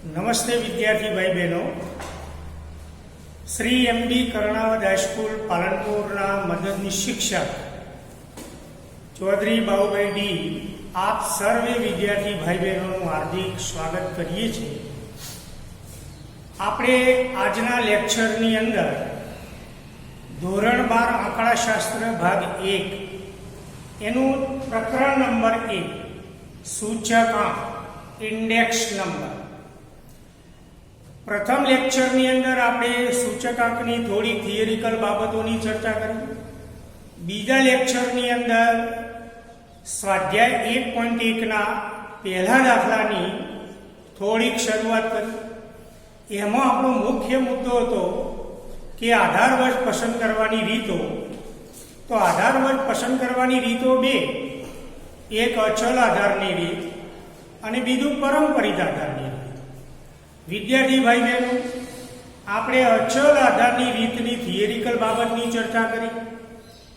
नमस्ते विद्यार्थी भाई बहनों। श्री एमडी कर्णावत हाईस्कूल पालनपुर मददनीश शिक्षक चौधरी बाबूभाई डी आप सर्वे विद्यार्थी भाई बहनों हार्दिक स्वागत करिए छे। आपणे आजना लेक्चरनी अंदर धोरण 12 आंकड़ाशास्त्र भाग 1 एनु प्रकरण नंबर 1 सूचकांक इंडेक्स नंबर। प्रथम लेक्चरनी अंदर आपणे सूचकांकनी थोड़ी थियरिकल बाबतोनी चर्चा करी। बीजा लेक्चरनी अंदर स्वाध्याय 1.1 ना पहला दाखलानी थोड़ी शुरुआत करी। एमां आपणो मुख्य मुद्दो हतो कि आधार वर्ष पसंद करवानी रीतो। तो आधार वर्ष पसंद करवानी रीतो बे, एक अचल आधारनी रीत अने बीजू परंपरित आधारनी रीत। विद्यार्थी भाई बहनों, आपणे अचल आधारनी रीतनी थियरिकल बाबतनी चर्चा करी,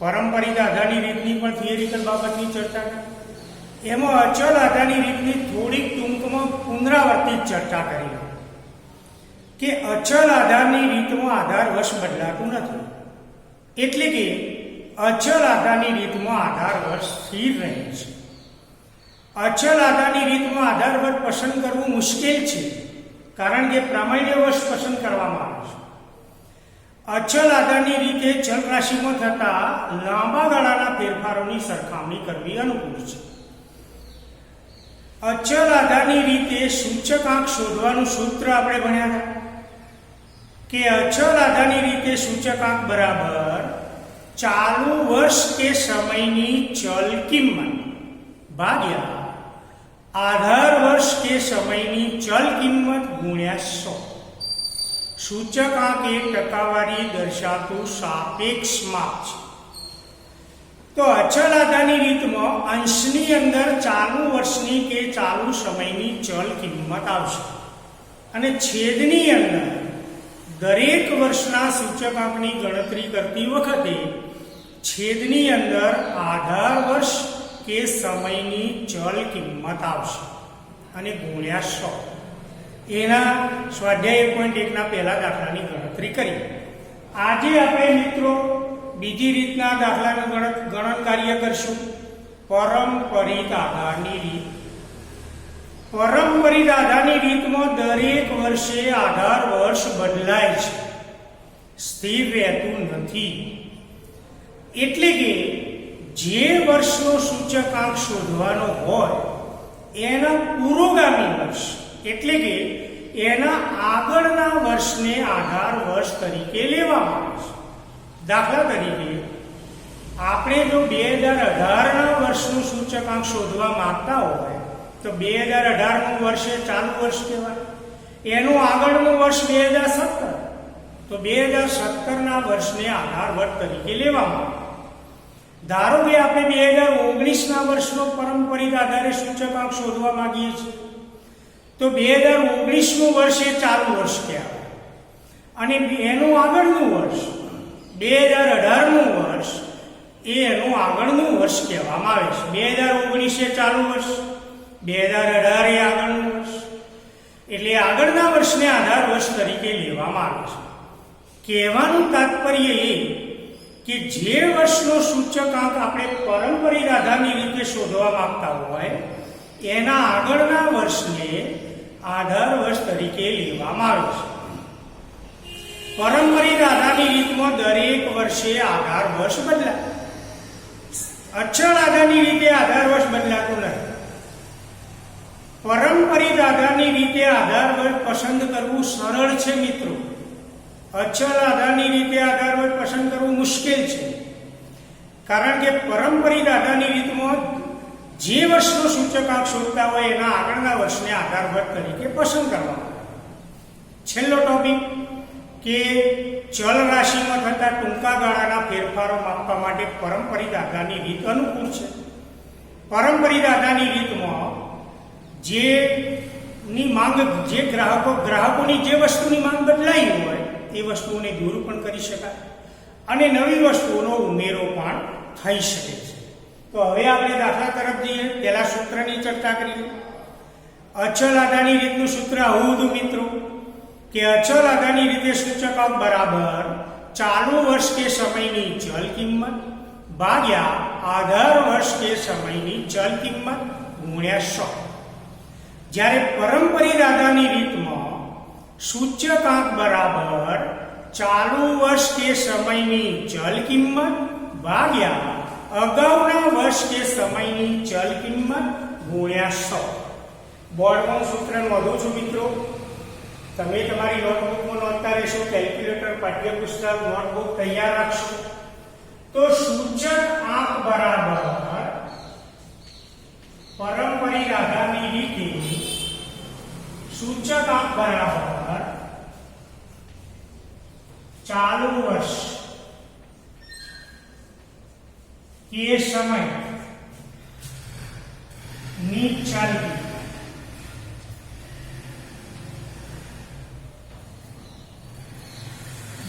परंपरित आधारनी रीतनी पण थियरिकल बाबतनी चर्चा करी। एमां अचल आधारनी रीतनी थोड़ी टूंकमां पुनरावर्तित चर्चा करी कि अचल आधारनी रीतमां आधार वर्ष बदलातुं नथी, एटले के अचल आधारनी रीतमां आधार वर्ष स्थिर रहे छे। अचल आधारनी रीतमां आधार वर्ष पसंद करवुं मुश्केल छे, कारण के प्रामाण्य वर्ष पसंद करवामां आवे छे। अचल आधारनी रीते चल राशिमां थता लांबा गाळाना फेरफारोनी सरखामणी करवी अनुकूळ छे। अचल आधारनी रीते सूचकांक शोधवानुं सूत्र आपणे भण्या हता कि अचल आधारनी रीते सूचकांक बराबर चालू वर्ष के समयनी चल किंमत भाग्या आधार वर्ष के समयनी चल किंमत गुण्या 100। सूचकांक एक टकावारी दर्शातुं सापेक्ष माप छे। तो अचल आधारनी रीतमां अंशनी अंदर चालू वर्षनी के चालू समयनी चल किंमत आवशे अने छेदनी अंदर दरेक वर्षना सूचकांकनी गणतरी करती वखते छेदनी अंदर आधार वर्ष के समयनी चल किंमत आवशे अने गुण्या 100। एना स्वाध्याय 1.1 ना पहला दाखलानी गणतरी करी। आजे आपणे मित्रों बीजी रीतना दाखलानुं गणन कार्य करशुं। परंपरित आधारनी रीत। परंपरित आधारनी रीतमां दरेक वर्षे आधार वर्ष बदलाय छे, स्थिर रहेतुं नथी। एटले के जे वर्षनो सूचकांक शोधवानो होय एना पुरोगामी वर्ष एटले के एना आगळना वर्षने आधार वर्ष तरीके लेवामां आवे छे। दाखला तरीके आपणे जो 2018 ना वर्षનું सूचकांक शोधवा માંગતા હોય तो 2018 નું વર્ષ ચાલુ વર્ષ કહેવાય। એનું આગળનું વર્ષ 2017 તો 2017 ના વર્ષને આધાર વર્ષ તરીકે લેવામાં આવે। ધારો કે આપણે 2019 ના વર્ષનો પરંપરિત આધારે સૂચકાંક શોધવા માંગીએ છીએ તો 2019 નું વર્ષ એ ચાલુ વર્ષ કહેવાય અને એનું આગળનું વર્ષ 2018 નું વર્ષ એનું આગળનું વર્ષ કહેવામાં આવે છે। 2019 એ ચાલુ વર્ષ, 2018 એ આગળનું વર્ષ, એટલે આગળના વર્ષને આધાર વર્ષ તરીકે લેવામાં આવે છે। કહેવાનું તાત્પર્ય એ કે જે વર્ષનો સૂચકાંક આપણે પરંપરિત આધારની રીતે શોધવા માંગતા હોય એના આગળના વર્ષને આધાર વર્ષ તરીકે લેવામાં આવે છે। પરંપરિત આધારની રીતમાં દરેક વર્ષે આધાર વર્ષ બદલાય। અચળ આધારની રીતે આધાર વર્ષ બદલાતું નથી। परंपरित आधारनी रीते आधार वर्ष पसंद करवू सरल छे मित्रों। अचल आधारनी रीते आधार वर्ष पसंद करवू मुश्किल छे, कारण के परंपरित आधारनी रीतमां जे वर्षनो सूचकांक शोधता होय एना आगळना वर्षने आधार वर्ष तरीके पसंद करवामां आवे। छेल्लो टॉपिक के चल राशिमां थता टूंका गाळाना फेरफारो मापवा माटे परंपरित आधारनी रीत अनुकूळ छे। परंपरित आधारनी रीतमां जे नी मांग जे ग्राहकोनी जे वस्तुनी मांग बदलाई होय ए वस्तुओने दूर पण करी शकाय अने नवी वस्तुओनो उमेरो पण थई शके छे। तो हवे आपणे दाखला तरफ जईए। पहेला सूत्रनी चर्चा करीए। અચલ આધારની રીતનું સૂત્ર આવું હતું મિત્રો કે અચલ આધારની રીતે સૂચકાંક બરાબર ચાલુ વર્ષ કે સમયની ચલ કિંમત ભાગ્યા આધાર વર્ષ કે સમયની ચલ કિંમત ગુણ્યા 100. જ્યારે પરંપરિત આધારની રીતમાં સૂચકાંક બરાબર ચાલુ વર્ષ કે સમયની ચલ કિંમત ભાગ્યા અગાઉના વર્ષ કે સમયની ચલ કિંમત ગુણ્યા 100. બોર્ડમાં સૂત્ર નોંધું છું મિત્રો, તમે તમારી નોટબુકમાં નોંધતા રહેશો, કેલ્ક્યુલેટર, પાઠ્યપુસ્તક, નોટબુક તૈયાર રાખશો. તો સૂચકાંક બરાબર પરંપરિત આધારની રીતે સૂચકાંક બરાબર ચાલુ વર્ષ કે સમય ની ચલ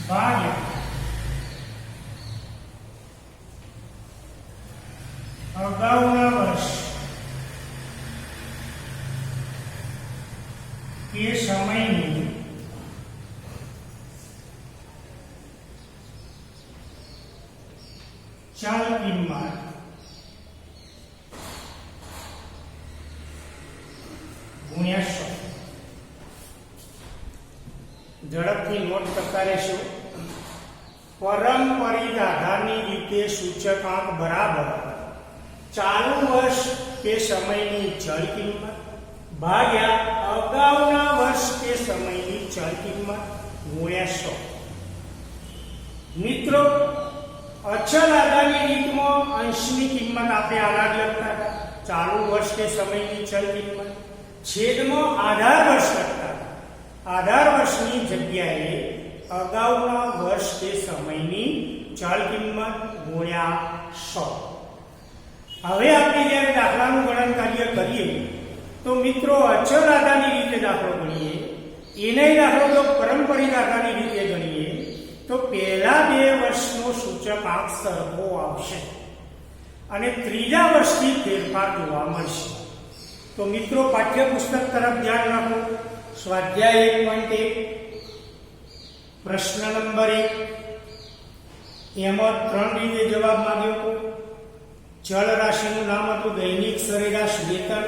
ભાગ્યા અગાઉના વર્ષ કે સમયની ચલ કિંમત ગુણ્યા 100. ઝડપથી નોટ કરતા રહેશો. પરંપરિત આધારની રીતે સૂચકાંક બરાબર ચાલુ વર્ષ કે સમયની ચલ કિંમત ભાગ્યા અગાઉના વર્ષ કે સમયની ચલ કિંમત ગુણ્યા 100. મિત્રો, અચલ આધારની રીતમાં અંશની કિંમત આપણે અલગ લખતા હતા, ચાલુ વર્ષ કે સમયની ચલ કિંમત, છેદમાં આધાર વર્ષ લખતા હતા. આધાર વર્ષની જગ્યાએ અગાઉના વર્ષ કે સમયની ચલ કિંમત ગુણ્યા 100. હવે આપણે જ્યારે દાખલાનું ગણન કાર્ય કરીએ તો મિત્રો અચલ આધારની રીતે દાખલો ગણીએ, એને દાખલો જો પરંપરિત આધારની રીતે ગણીએ તો પહેલા 2 વર્ષનો સૂચકાંક સરખો આવશે અને ત્રીજા વર્ષથી ફેરફાર જોવા મળશે. તો મિત્રો પાઠ્યપુસ્તક તરફ ધ્યાન રાખો. સ્વાધ્યાય 1.1 પ્રશ્ન નંબર 1, એમાં 3 રીતે જવાબ માંગ્યો હતો. ચલ રાશિનું નામ હતું દૈનિક સરેરાશ વેતન.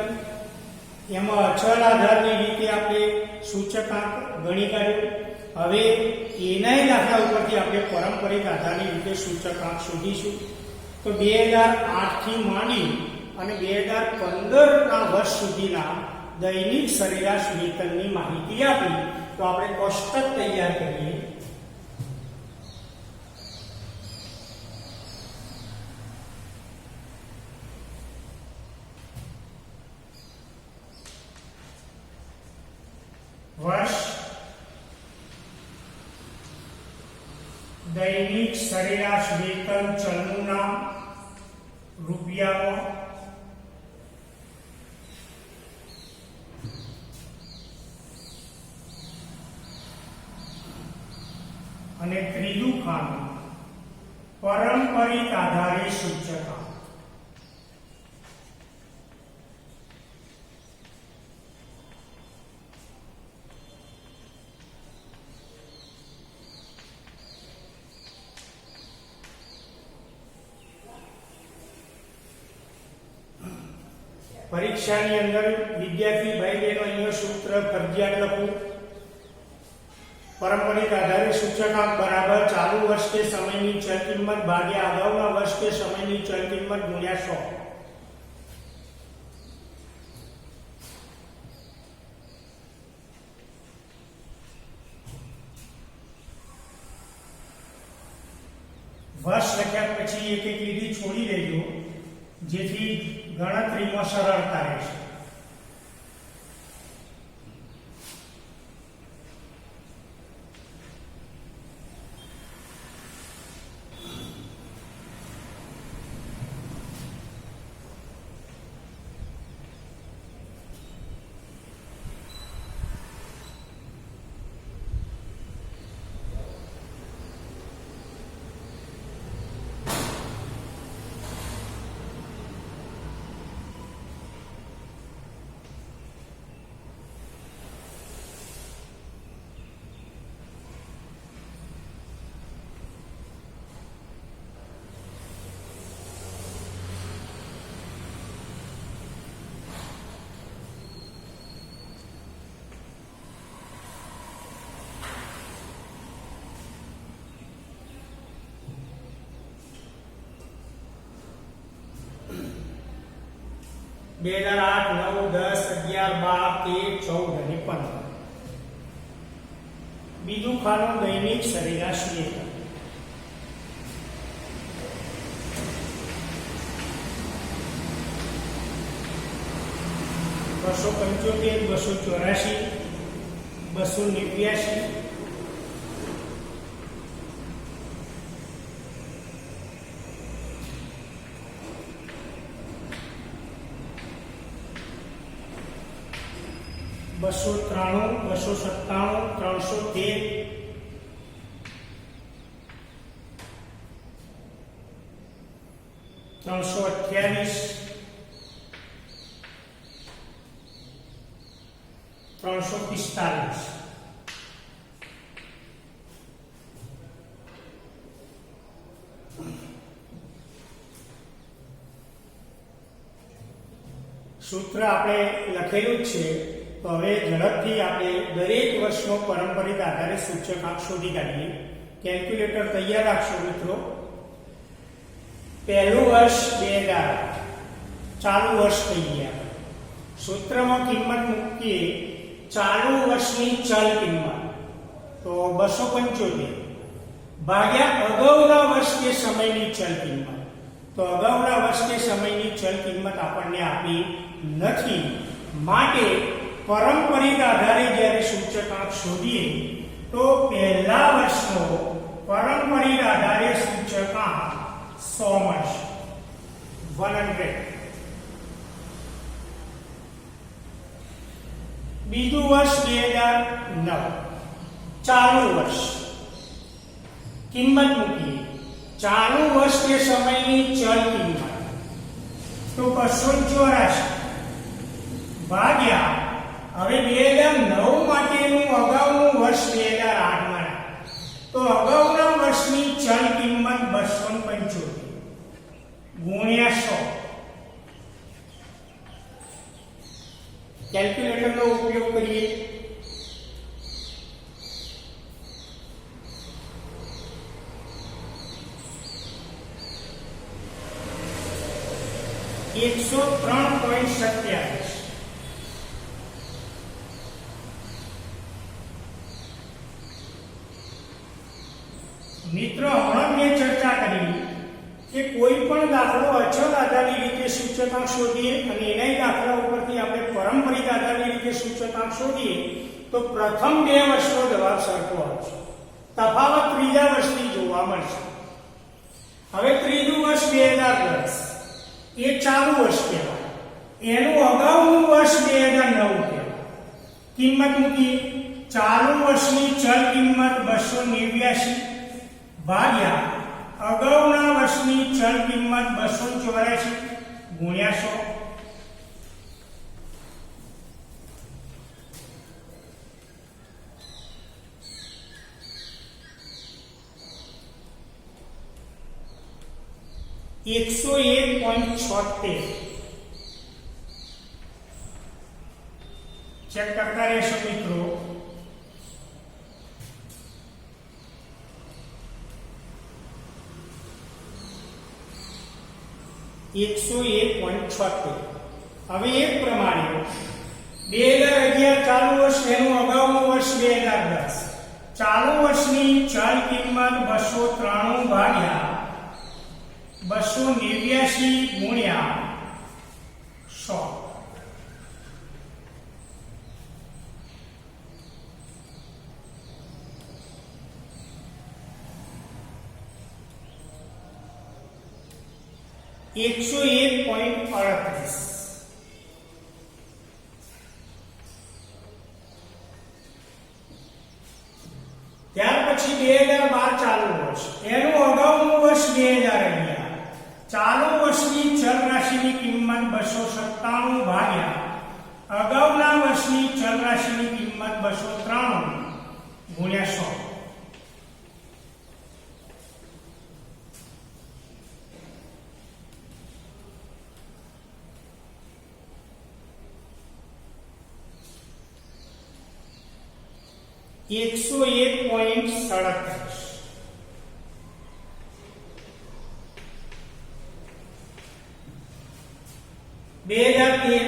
એમાં અચલ આધારની રીતે આપણે સૂચકાંક ગણી કાઢ્યો. હવે એના દાખલા ઉપરથી આપણે પરંપરિત આધારની રીતે સૂચકાંક શોધીશું. તો 2008 થી માંડી અને 2015ના વર્ષ સુધીના દૈનિક સરેરાશ વેતનની માહિતી આપી તો આપણે કોષ્ટક તૈયાર કરીએ. વર્ષ દૈનિક સરેરાશ વેતન ચલનું નામ રૂપિયામાં અને ત્રીજું ખાનું પરંપરિત આધારે સૂચકાંક. પરીક્ષાની અંદર વિદ્યાર્થી ભાઈ બહેનો અહીંયા સૂત્ર ફરજિયાત લખવું. પરંપરિત આધારે સૂચકાંક બરાબર ચાલુ વર્ષ કે સમયની ચલ કિંમત ભાગ્યા અગાઉના વર્ષ કે સમયની ચલ કિંમત ગુણ્યા 100. વર્ષ લખ્યા પછી એક એક લીટી છોડી દેજો જેથી ગણતરીમાં સરળતા રહેશે. 2008, 9, 10, 11, 12, 13, 14 અને 15. બીજું ખાનું દૈનિક સરેરાશ વેતન. બસો 75, 284, 289, બસો 93, 297, 313, 328, 345. સૂત્ર આપણે લખેલું જ છે. તો હવે ઝડપથી આપણે દરેક વર્ષનો પરંપરિત આધારે સૂચકાંક શોધી કાઢીએ. કેલ્ક્યુલેટર તૈયાર રાખશો મિત્રો. પહેલું વર્ષ 2008, ચાલુ વર્ષ કહીએ આપણે. સૂત્રમાં કિંમત મૂકીએ ચાલુ વર્ષની ચલ કિંમત, તો 275 ભાગ્યા અગાઉના વર્ષ કે સમયની ચલ કિંમત. તો અગાઉના વર્ષ કે સમયની ચલ કિંમત આપણને આપી નથી, માટે પરંપરિત આધારે જ્યારે સૂચકાંક શોધીએ તો પહેલા વર્ષનો પરંપરિત આધારે સૂચકાંક 100 મળશે, 100. બીજું વર્ષ 2009, ચાલુ વર્ષ. કિંમત મૂકીએ ચાલુ વર્ષ કે સમયની ચલ કિંમત, તો 284 ભાગ્યા હવે 2009 માટેનું અગાઉનું વર્ષ 2008 માં, તો અગાઉના વર્ષની ચલ કિંમત 275 ગુણ્યા 100. કેલ્ક્યુલેટરનો ઉપયોગ કરીએ. $103.27. મિત્રો, હમણાં મેં ચર્ચા કરી કે કોઈ પણ દાખલો અચળ આધારની રીતે સૂચકાંક શોધીએ અને એના દાખલા ઉપરથી આપણે પરંપરિત આધારની રીતે સૂચકાંક શોધીએ તો પ્રથમ 2 વર્ષનો જવાબ સરખો આવશે, તફાવત ત્રીજા વર્ષથી જોવા મળશે. હવે ત્રીજું વર્ષ 2010 એ ચાલુ વર્ષ કહેવાય, એનું અગાઉનું વર્ષ 2009 કહેવાય. કિંમત મૂકી ચાલુ વર્ષની ચલ કિંમત 289 ભાગ્યા અગાઉના વર્ષની ચલ કિંમત 284 ગુણ્યા 100. 101.76. ચેક કરતા રહેશો મિત્રો. હવે એ પ્રમાણે 2011 ચાલુ વર્ષ, એનું અગાઉનું વર્ષ 2010. ચાલુ વર્ષની ચલ કિંમત 293 ભાગ્યા 289 ગુણ્યા 100. $101.38. ત્યાર પછી 2012 ચાલુ વર્ષ, એનું અગાઉનું વર્ષ 2011. ચાલુ વર્ષની ચલ રાશિની કિંમત 297 ભાગ્યા અગાઉના વર્ષની ચલ રાશિની કિંમત 293 ગુણ્યા 100. $101.37. બે 2013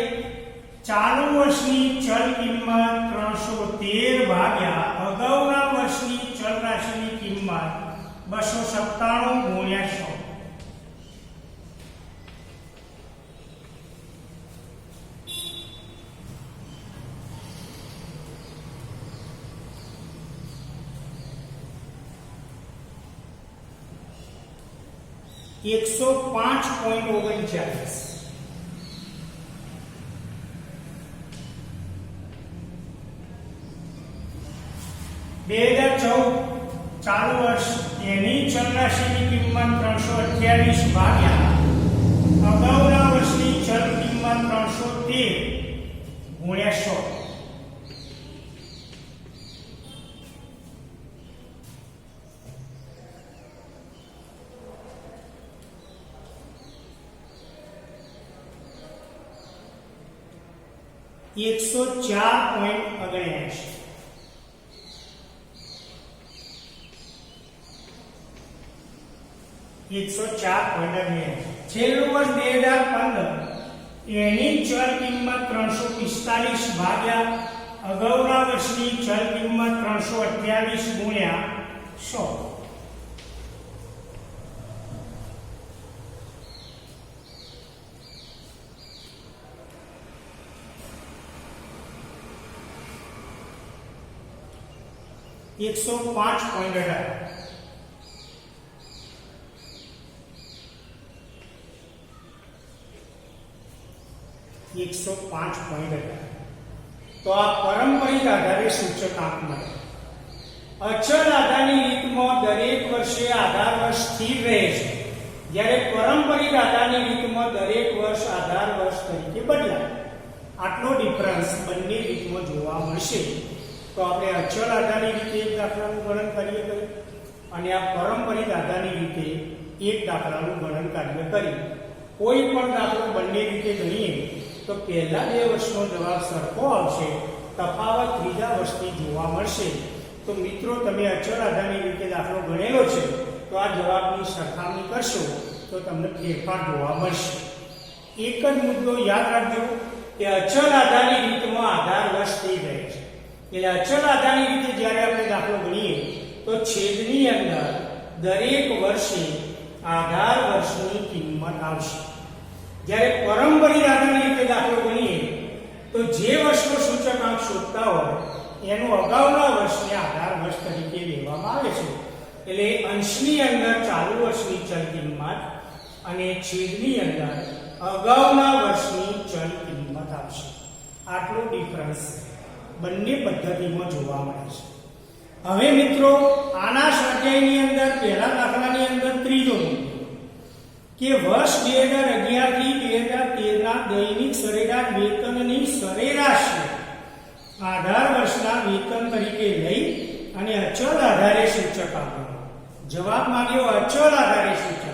105.39. 2014 ચાલુ વર્ષ એની ચલરાશિની કિંમત 328 ભાગ્યા અગાઉના વર્ષની ચલ કિંમત 313 ગુણ્યા 100. $104.79. છેલ્લું વર્ષ 2015 એની ચલ કિંમત 345 ભાગ્યા અગાઉના વર્ષની ચલ કિંમત 328 ગુણ્યા 100. તો આ પારંપરિક આધારે સૂચકાંક મળે. અચલ આધારની રીતમાં દરેક વર્ષે આધાર વર્ષ સ્થિર રહે છે, જ્યારે પારંપરિક આધારની રીતમાં દરેક વર્ષ આધાર વર્ષ તરીકે બદલાય. આટલો ડિફરન્સ બંને રીતમાં જોવા મળશે. તો આપણે અચલ આધારની રીતે એક દાખલાનું ગણન કરીએ અને આ પારંપરિક આધારની રીતે એક દાખલાનું ગણન કાર્ય કરીએ. કોઈ પણ દાખલો બંને રીતે ગણીએ તો પહેલા 2 વર્ષનો જવાબ સરખો આવશે, તફાવત ત્રીજા વર્ષથી જોવા મળશે. તો મિત્રો તમે અચળ આધારની રીતે દાખલો ગણેલો છે તો આ જવાબની સરખામણી કરશો તો તમને ફેરફાર જોવા મળશે. એક જ મુદ્દો યાદ રાખજો કે અચળ આધારની રીતમાં આધાર વર્ષ થઈ રહે છે. એટલે અચળ આધારની રીતે જ્યારે આપણે દાખલો ગણીએ તો છેદની અંદર દરેક વર્ષે આધાર વર્ષની કિંમત આવશે. જ્યારે પારંપરિક આધારની રીતે દાખલો ગણીએ તો જે વર્ષનો સૂચકાંક શોધતા હોય એનું અગાઉના વર્ષને આધાર વર્ષ તરીકે લેવામાં આવે છે. એટલે અંશની અંદર ચાલુ વર્ષની ચલ કિંમત અને છેદની અંદર અગાઉના વર્ષની ચલ કિંમત આવશે. આટલો ડિફરન્સ બંને પદ્ધતિમાં જોવા મળે છે. હવે મિત્રો આના સ્વાધ્યાયની અંદર પહેલા દાખલાની અંદર ત્રીજો મુદ્દો કે વર્ષ 2011 થી 2013 ના દૈનિક સરેરાશ વેતનની સરેરાશ આધાર વર્ષના વેતન તરીકે લઈ અને અચળ આધારે સૂચક આપવાનો. જવાબ માંગ્યો અચળ આધારે સૂચક.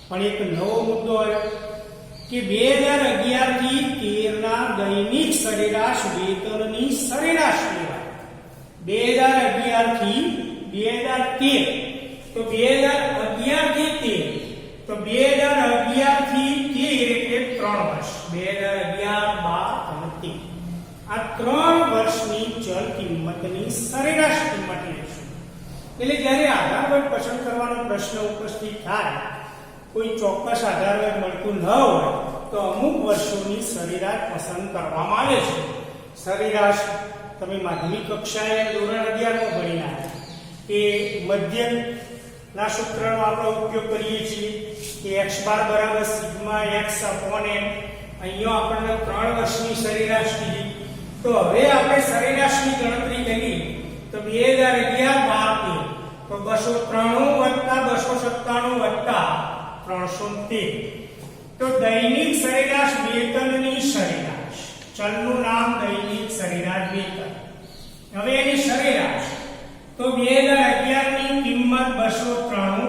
પણ એક નવો મુદ્દો આવ્યો કે 2011 થી 13 ના દૈનિક સરેરાશ વેતનની સરેરાશ લેવાય. 2011 થી 2013 તો 2011 થી 13 તો 2011 થી 13 એટલે 3 વર્ષ 2011, 12 અને 13 આ 3 વર્ષની ચલ કિંમતની સરેરાશ કિંમત લેશું. એટલે જ્યારે આધાર વર્ષ પસંદ કરવાનો પ્રશ્ન ઉપસ્થિત થાય, કોઈ ચોક્કસ આધાર વર્ષ મળતું ન હોય તો અમુક વર્ષોની સરેરાશ પસંદ કરવામાં આવે છે. સરેરાશ તમે માધ્યમિક કક્ષાએ ધોરણ 11 માં ભણ્યા કે મધ્યમ ના સૂત્રનો આપણે ઉપયોગ કરીએ છીએ કે x બાર બરાબર સિગ્મા x અપોન n. અહીંયા આપણને 3 વર્ષની સરેરાશ કીધી. તો હવે આપણે સરેરાશની ગણતરી કરીએ તો 2011 12 તો 293 વત્તા 297 વત્તા 313 તો દૈનિક સરેરાશ વેતનની સરેરાશ. ચલનું નામ દૈનિક સરેરાશ વેતન. હવે એની સરેરાશ તો 2011 ની કિંમત 293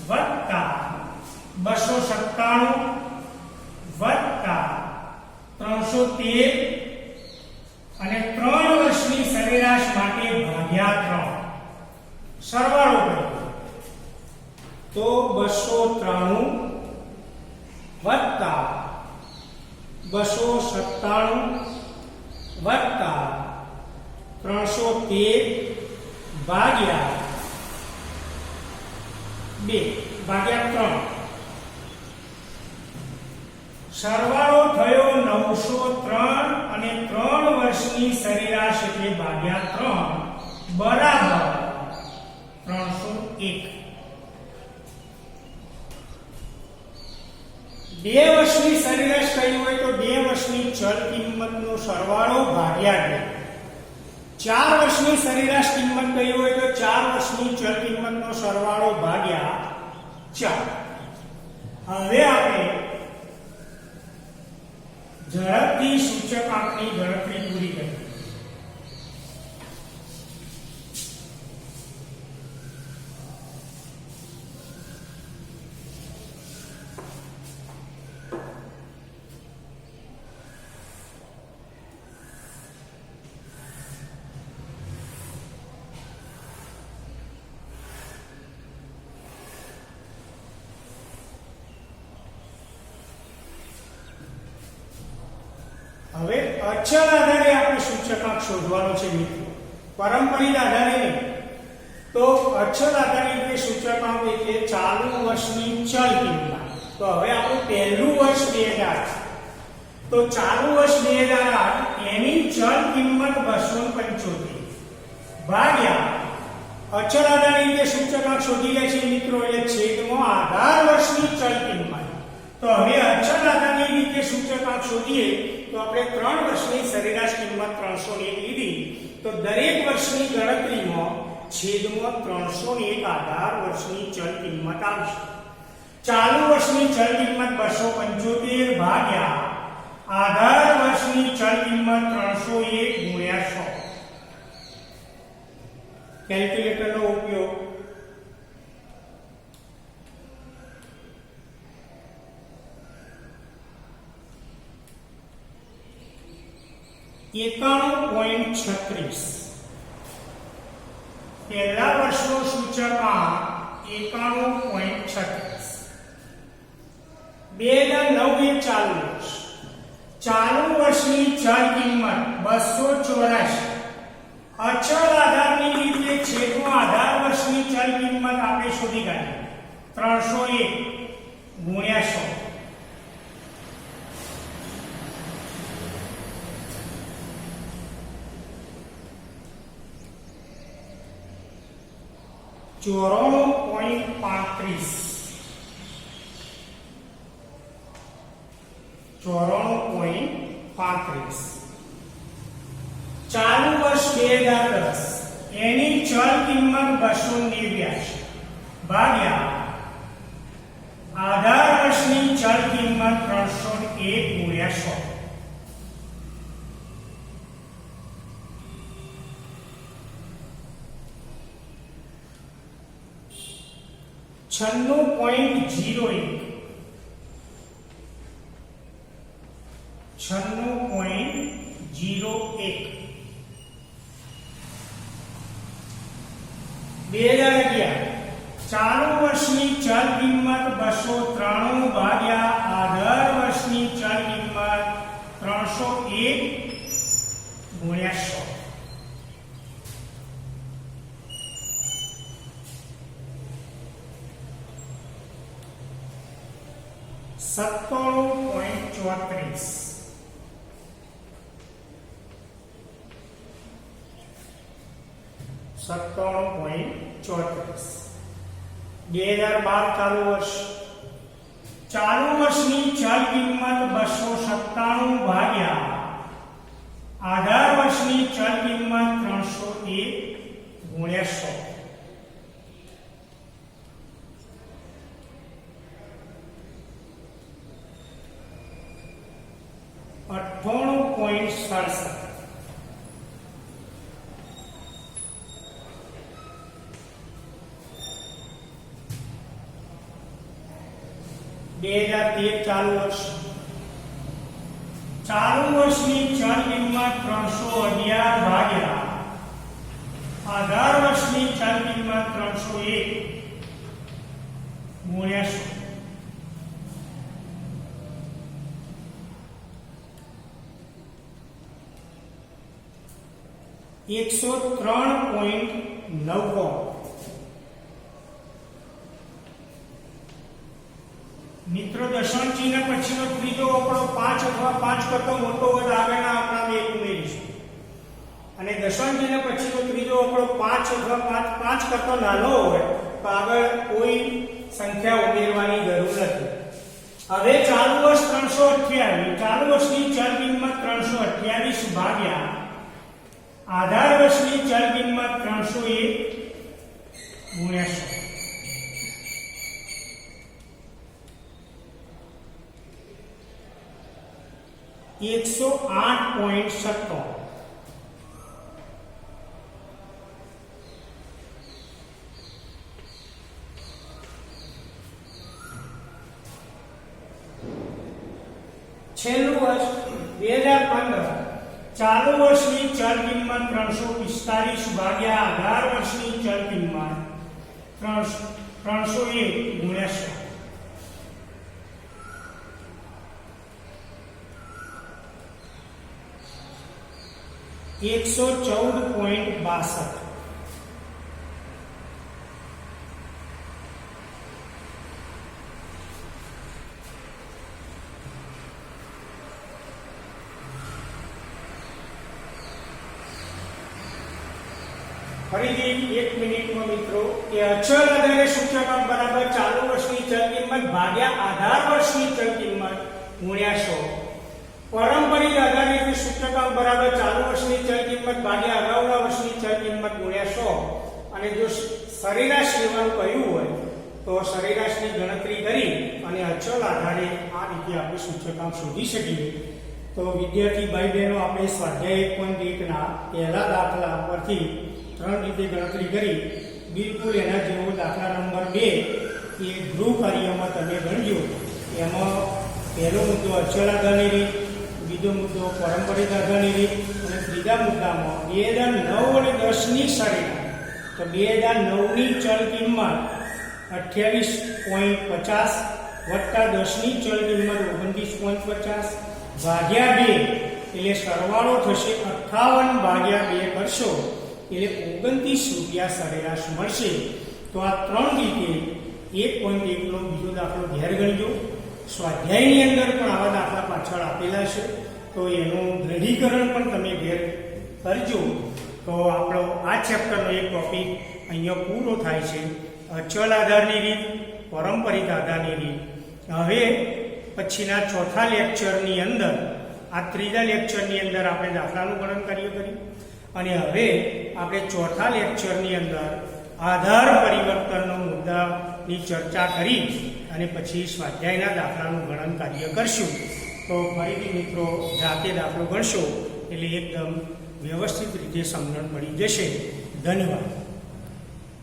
વત્તા 297 વત્તા 313 અને 3 વર્ષની સરેરાશ માટે ભાગ્યા 3 સરવાળો કર્યો તો 293 વત્તા 297 વત્તા 313 ભાગ્યા 2 ભાગ્યા 3 સરવાળો થયો 903 અને 3 વર્ષની સરેરાશ એટલે ભાગ્યા 3 બરાબર 301. 2 વર્ષની સરેરાશ કઈ હોય તો 2 વર્ષની ચલ કિંમતનો સરવાળો ભાગ્યા 2. 4 વર્ષની સરેરાશ કિંમત કઈ હોય તો 4 વર્ષની ચલ કિંમતનો સરવાળો ભાગ્યા 4. હવે આપણે ઝડપથી સૂચકાંકની ગણતરી પૂરી કરીએ. હવે અચળ આધારે આપણે સૂચકાંક શોધવાનો છે મિત્રો, પરંપરિત આધારે નહીં. તો અચળ આધારિત સૂચકાંક એટલે ચાલુ વર્ષની ચલ કિંમત. તો હવે આપણું પહેલું વર્ષ 2008, તો ચાલુ વર્ષ 2008 એની ચલ કિંમત 275 ભાગ્યા અચળ આધારિત સૂચકાંક શોધી ગયા છે મિત્રો, એટલે છેદમાં આધાર વર્ષની ચલ કિંમત. તો હવે અચળ આધારની રીતે સૂચકાંક શોધીએ તો આપણે 3 વર્ષની સરેરાશ કિંમત 301 લીધી, તો દરેક વર્ષની ગણતરીમાં છેદમાં 301 આધાર વર્ષની ચલ કિંમત આવશે. ચાલુ વર્ષની ચલ કિંમત 275 ભાગ્યા આધાર વર્ષની ચલ કિંમત 301 ગુણ્યા 100. કેલ્ક્યુલેટરનો ઉપયોગ $91.36. પહેલા વર્ષનો સૂચકાંક 91.36. 2009 ચાલુ વર્ષ. ચાલુ વર્ષની ચલ કિંમત 284. અચળ આધારની રીતે છેદમાં આધાર વર્ષની ચલ કિંમત આપણે શોધી કાઢી 301 ગુણ્યા 100. $94.35. 94.35. ચાલુ વર્ષ 2010 એની ચલ કિંમત 289 ભાગ્યા આધાર વર્ષની ચલ કિંમત 301 ગુણ્યા 100. $96.01. 2011 ચાલુ વર્ષની ચલ કિંમત 293 ભાગ્યા આધાર વર્ષની ચલ કિંમત 301 ગુણ્યા 100. $97.34. 2012 ચાલુ વર્ષ. ચાલુ વર્ષની ચલ કિંમત 297 ભાગ્યા આધાર વર્ષની ચલ કિંમત 301 ગુણ્યા 100. $98.67. 2013 ચાલુ વર્ષ. ચાલુ વર્ષની ચલ કિંમત 311 ભાગ્યા આધાર વર્ષની ચલ કિંમત 301 ગુણ્યા 100. $103.90. મિત્રો દશાંશ ચિહ્ન પછીનો ત્રીજો આંકડો 5 અથવા 5 કરતા મોટો હોય તો આગળના આંકડામાં 1 ઉમેરીશું, અને દશાંશ ચિહ્ન પછીનો ત્રીજો આંકડો 5 અથવા 5 કરતા નાનો હોય તો આગળ કોઈ સંખ્યા ઉમેરવાની જરૂર નથી. હવે ચાલુ વર્ષ 328, ચાલુ વર્ષની ચલ કિંમત 328 ભાગ્યા આધાર વર્ષની ચલ કિંમત 301 ગુણ્યા 108.57. છેલ્લું વર્ષ 2015, ચાલુ વર્ષની ચલ કિંમત 345 ભાગ્યા આધાર વર્ષની ચલ કિંમત 301 ગુણ્યા 100. $114.62. ફરીથી 1 મિનિટમાં મિત્રો કે અચળ આધારે સૂચકાંક બરાબર ચાલુ વર્ષની ચલ કિંમત ભાગ્યા આધાર વર્ષની ચલ કિંમત ગુણ્યા 100. પારંપરિક આધારિત સૂચકાંક બરાબર ચાલુ વર્ષની ચલ કિંમત ભાગ્યા અગાઉના વર્ષની ચલ કિંમત ગુણ્યા 100. અને જો સરેરાશ લેવાનું કહ્યું હોય તો સરેરાશની ગણતરી કરી અને અચળ આધારે આ રીતે આપણે સૂચકાંક શોધી શકીએ. તો વિદ્યાર્થી ભાઈ બહેનો આપણે સ્વાધ્યાય 1.1 ના પહેલા દાખલા પરથી 3 રીતે ગણતરી કરી. બિલકુલ એના જેવો દાખલા નંબર 2 એ ગૃહ કાર્યમાં તમે ગણજો. એમાં પહેલો મુદ્દો અચળ આધારની રીત, બીજો મુદ્દો પારંપરિક આધારની રીત અને ત્રીજા મુદ્દામાં 2009 અને 10 ની સરેરાશ. તો 2009 ની ચલ કિંમત 28.50 વત્તા 10 ની ચલ કિંમત 29.50 ભાગ્યા 2 એટલે સરવાળો થશે 58 ભાગ્યા 2 કરશો એટલે 29 રૂપિયા સરેરાશ મળશે. તો આ 3 રીતે 1.1 નો બીજો દાખલો ઘેર ગણજો. સ્વાધ્યાયની અંદર પણ આવા દાખલા પાછળ આપેલા છે, તો એનું દ્રઢીકરણ પણ તમે ઘેર કરજો. તો આપણો આ ચેપ્ટરનો એક ટોપિક અહીંયા પૂરો થાય છે, અચળ આધારની રીત, પારંપરિક આધારની રીત. હવે પછીના ચોથા લેક્ચરની અંદર, આ ત્રીજા લેક્ચરની અંદર આપણે દાખલાનું ગણન કર્યું. અને હવે આપણે ચોથા લેક્ચરની અંદર આધાર પરિવર્તનનો મુદ્દાની ચર્ચા કરી અને પછી સ્વાધ્યાયના દાખલાનું ગણન કાર્ય કરશું. તો ફરીથી મિત્રો જાતે દાખલો ગણશો એટલે એકદમ વ્યવસ્થિત રીતે સમજણ પડી જશે. ધન્યવાદ.